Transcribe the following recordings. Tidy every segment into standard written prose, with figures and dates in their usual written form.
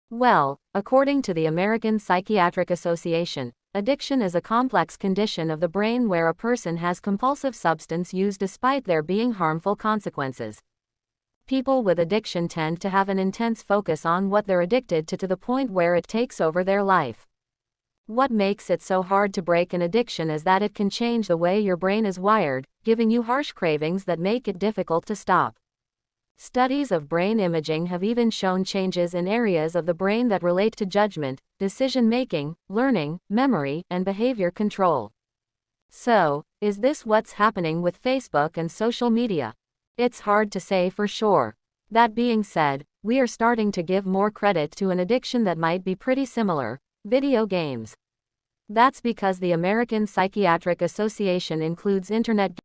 Well, according to the American Psychiatric Association, addiction is a complex condition of the brain where a person has compulsive substance use despite there being harmful consequences. People with addiction tend to have an intense focus on what they're addicted to the point where it takes over their life. What makes it so hard to break an addiction is that it can change the way your brain is wired, giving you harsh cravings that make it difficult to stop. Studies of brain imaging have even shown changes in areas of the brain that relate to judgment, decision-making, learning, memory, and behavior control. So, is this what's happening with Facebook and social media? It's hard to say for sure. That being said, we are starting to give more credit to an addiction that might be pretty similar: video games. That's because the American Psychiatric Association includes internet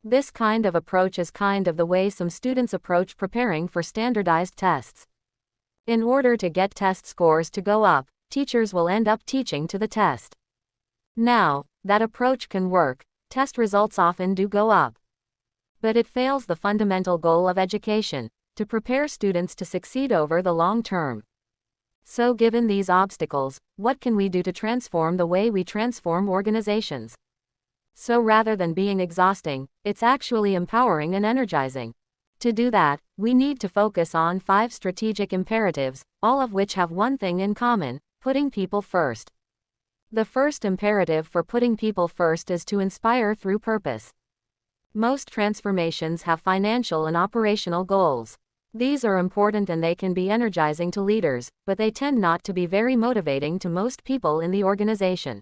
This kind of approach is kind of the way some students approach preparing for standardized tests. In order to get test scores to go up, teachers will end up teaching to the test. Now, that approach can work, test results often do go up. But it fails the fundamental goal of education, to prepare students to succeed over the long term. So given these obstacles, what can we do to transform the way we transform organizations? So rather than being exhausting, it's actually empowering and energizing. To do that, we need to focus on 5 strategic imperatives, all of which have one thing in common: putting people first. The first imperative for putting people first is to inspire through purpose. Most transformations have financial and operational goals. These are important and they can be energizing to leaders, but they tend not to be very motivating to most people in the organization.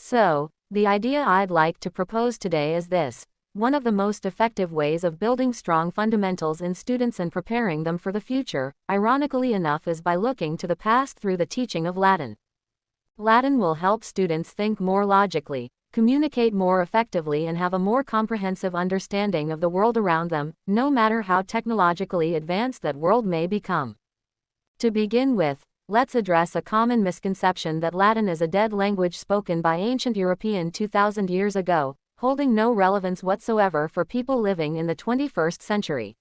So, the idea I'd like to propose today is this: one of the most effective ways of building strong fundamentals in students and preparing them for the future, ironically enough, is by looking to the past through the teaching of Latin. Latin will help students think more logically, communicate more effectively, and have a more comprehensive understanding of the world around them, no matter how technologically advanced that world may become. To begin with, let's address a common misconception that Latin is a dead language spoken by ancient European 2000 years ago, holding no relevance whatsoever for people living in the 21st century.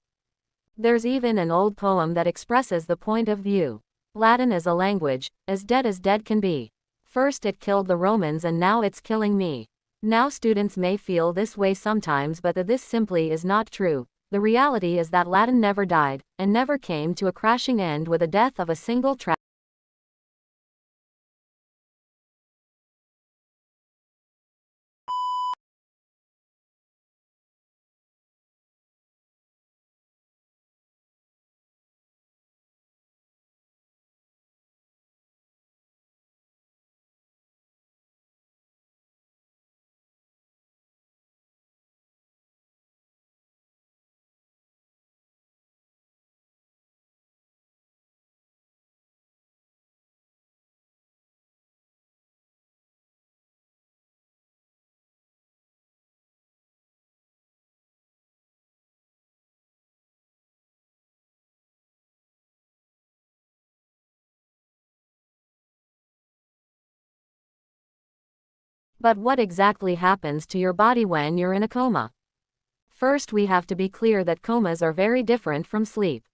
There's even an old poem that expresses the point of view. Latin is a language, as dead can be. First it killed the Romans and now it's killing me. Now students may feel this way sometimes, but this simply is not true. The reality is that Latin never died, and never came to a crashing end with the death of a single But what exactly happens to your body when you're in a coma? First, we have to be clear that comas are very different from sleep.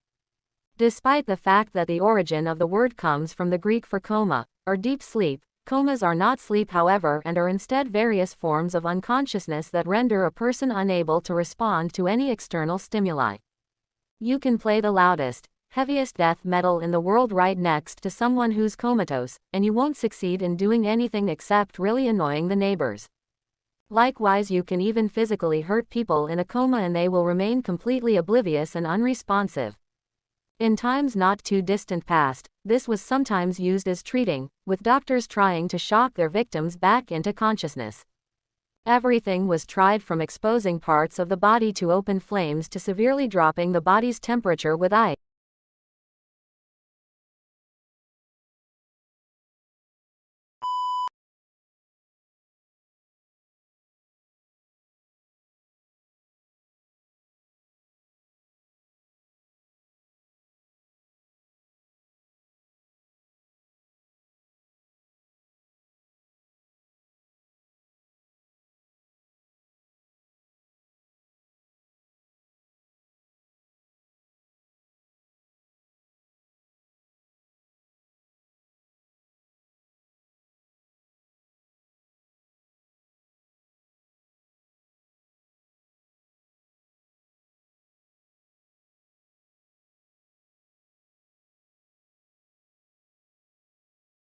Despite the fact that the origin of the word comes from the Greek for coma, or deep sleep, comas are not sleep, however, and are instead various forms of unconsciousness that render a person unable to respond to any external stimuli. You can play the loudest, heaviest death metal in the world right next to someone who's comatose, and you won't succeed in doing anything except really annoying the neighbors. Likewise, you can even physically hurt people in a coma and they will remain completely oblivious and unresponsive. In times not too distant past, this was sometimes used as treating, with doctors trying to shock their victims back into consciousness. Everything was tried from exposing parts of the body to open flames to severely dropping the body's temperature with ice.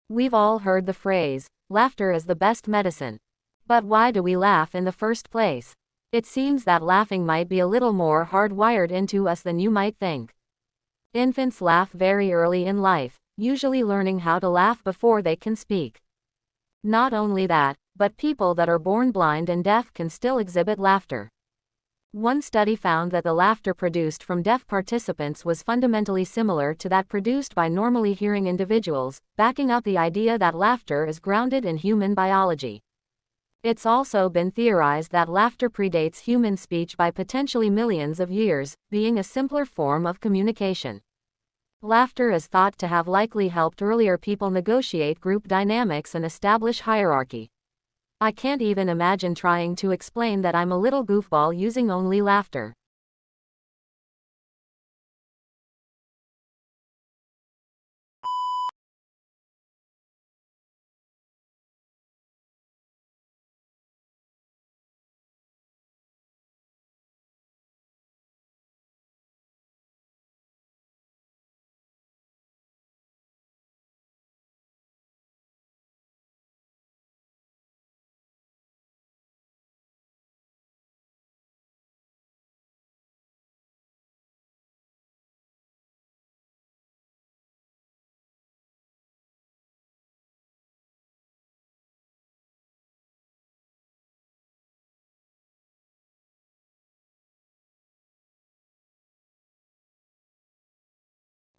We've all heard the phrase, laughter is the best medicine. But why do we laugh in the first place? It seems that laughing might be a little more hardwired into us than you might think. Infants laugh very early in life, usually learning how to laugh before they can speak. Not only that, but people that are born blind and deaf can still exhibit laughter. One study found that the laughter produced from deaf participants was fundamentally similar to that produced by normally hearing individuals, backing up the idea that laughter is grounded in human biology. It's also been theorized that laughter predates human speech by potentially millions of years, being a simpler form of communication. Laughter is thought to have likely helped earlier people negotiate group dynamics and establish hierarchy. I can't even imagine trying to explain that I'm a little goofball using only laughter.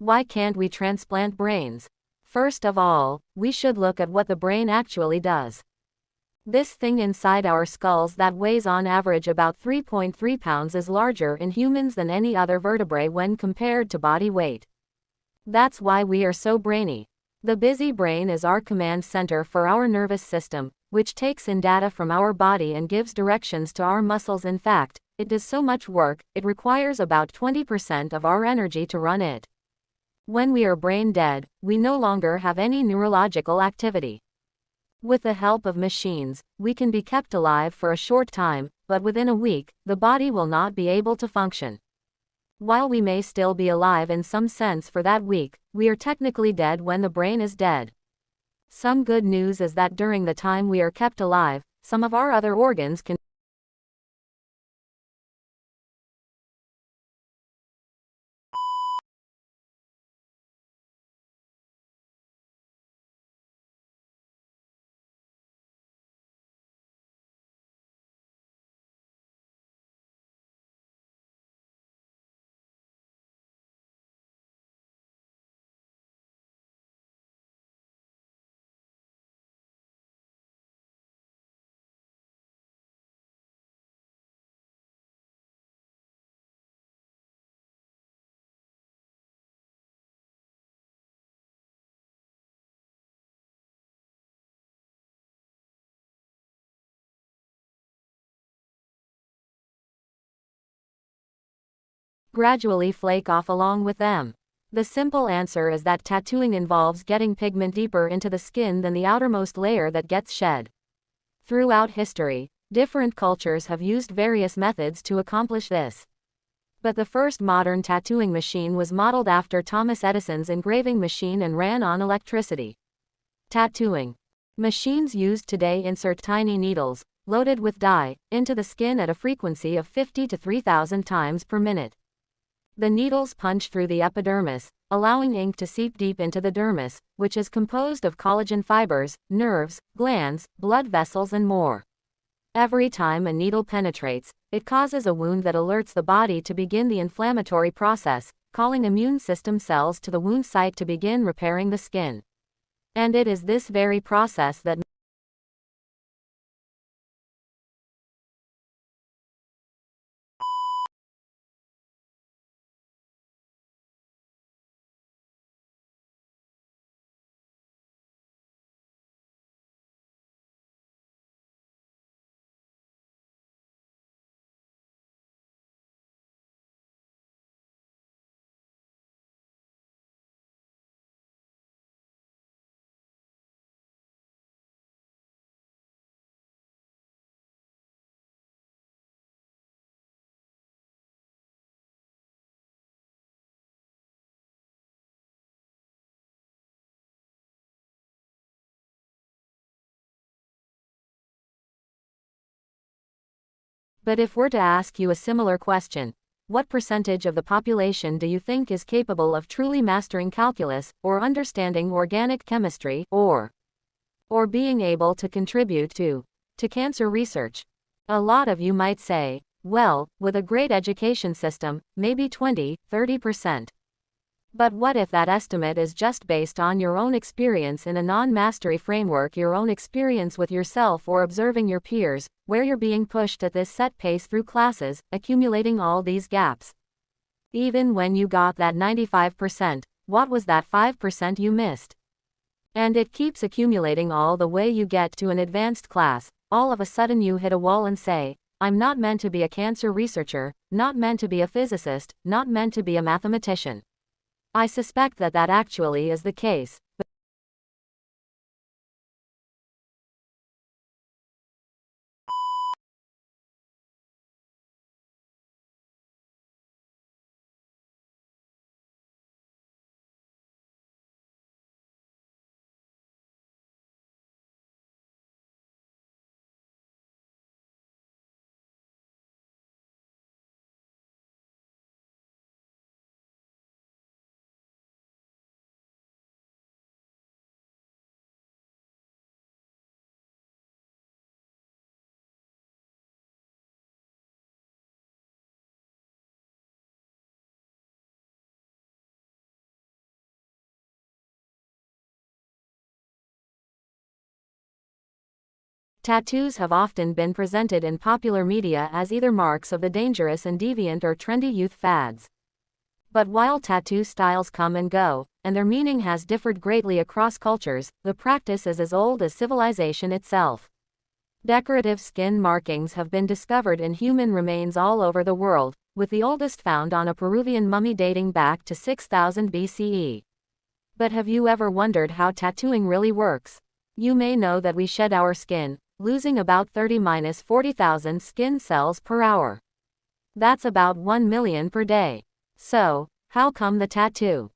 Why can't we transplant brains? First of all, we should look at what the brain actually does. This thing inside our skulls that weighs on average about 3.3 pounds is larger in humans than any other vertebrae when compared to body weight. That's why we are so brainy. The busy brain is our command center for our nervous system, which takes in data from our body and gives directions to our muscles. In fact, it does so much work, it requires about 20% of our energy to run it. When we are brain dead, we no longer have any neurological activity. With the help of machines, we can be kept alive for a short time, but within a week, the body will not be able to function. While we may still be alive in some sense for that week, we are technically dead when the brain is dead. Some good news is that during the time we are kept alive, some of our other organs can gradually flake off along with them. The simple answer is that tattooing involves getting pigment deeper into the skin than the outermost layer that gets shed. Throughout history, different cultures have used various methods to accomplish this. But the first modern tattooing machine was modeled after Thomas Edison's engraving machine and ran on electricity. Tattooing machines used today insert tiny needles, loaded with dye, into the skin at a frequency of 50 to 3,000 times per minute. The needles punch through the epidermis, allowing ink to seep deep into the dermis, which is composed of collagen fibers, nerves, glands, blood vessels and more. Every time a needle penetrates, it causes a wound that alerts the body to begin the inflammatory process, calling immune system cells to the wound site to begin repairing the skin. And it is this very process that But if we're to ask you a similar question, what percentage of the population do you think is capable of truly mastering calculus, or understanding organic chemistry, or being able to contribute to cancer research? A lot of you might say, well, with a great education system, maybe 20–30%. But what if that estimate is just based on your own experience in a non-mastery framework, your own experience with yourself or observing your peers, where you're being pushed at this set pace through classes, accumulating all these gaps? Even when you got that 95%, what was that 5% you missed? And it keeps accumulating all the way you get to an advanced class. All of a sudden you hit a wall and say, I'm not meant to be a cancer researcher, not meant to be a physicist, not meant to be a mathematician. I suspect that actually is the case. Tattoos have often been presented in popular media as either marks of the dangerous and deviant or trendy youth fads. But while tattoo styles come and go, and their meaning has differed greatly across cultures, the practice is as old as civilization itself. Decorative skin markings have been discovered in human remains all over the world, with the oldest found on a Peruvian mummy dating back to 6000 BCE. But have you ever wondered how tattooing really works? You may know that we shed our skin, losing about 30–40,000 skin cells per hour. That's about 1 million per day. So, how come the tattoo?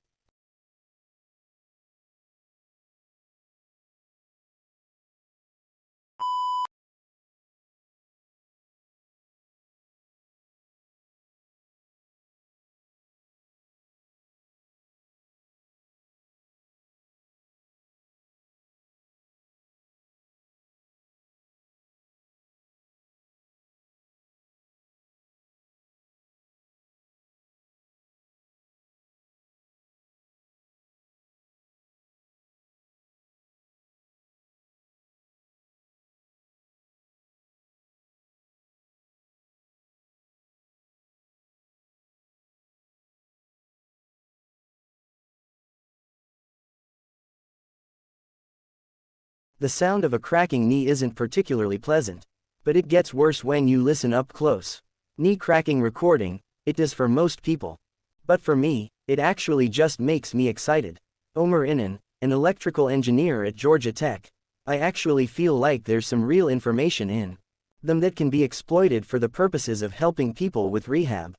The sound of a cracking knee isn't particularly pleasant. But it gets worse when you listen up close. Knee cracking recording, It does for most people. But for me, it actually just makes me excited. Omer Inan, an electrical engineer at Georgia Tech. I actually feel like there's some real information in them that can be exploited for the purposes of helping people with rehab.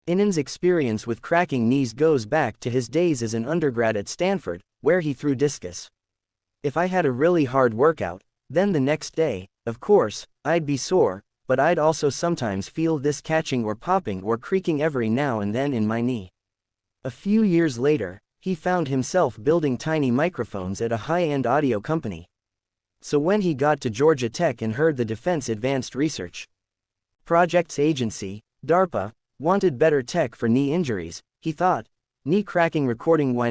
Inan's experience with cracking knees goes back to his days as an undergrad at Stanford, where he threw discus. If I had a really hard workout, then the next day, of course, I'd be sore, but I'd also sometimes feel this catching or popping or creaking every now and then in my knee. A few years later, he found himself building tiny microphones at a high-end audio company. So when he got to Georgia Tech and heard the Defense Advanced Research Projects Agency, DARPA, wanted better tech for knee injuries, he thought, knee cracking recording, why